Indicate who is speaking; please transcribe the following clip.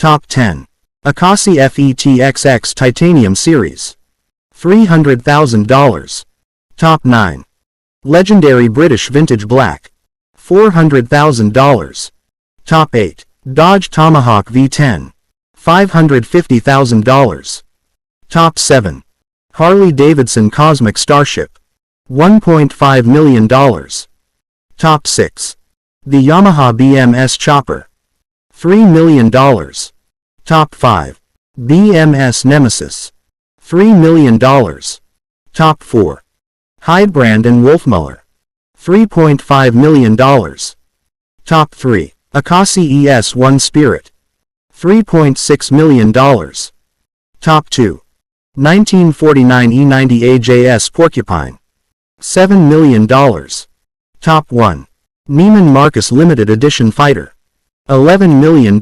Speaker 1: Top 10. Akasi FETXX Titanium Series. $300,000. Top 9. Legendary British Vintage Black. $400,000. Top 8. Dodge Tomahawk V10. $550,000. Top 7. Harley-Davidson Cosmic Starship. $1.5 million. Top 6. The Yamaha BMS Chopper. $3 million. Top 5. BMS Nemesis. $3 million. Top 4. Heidbrand and Wolfmuller. $3.5 million. Top 3. Akasi ES1 Spirit. $3.6 million. Top 2. 1949 E90 AJS Porcupine. $7 million. Top 1. Neiman Marcus Limited Edition Fighter. $11 million.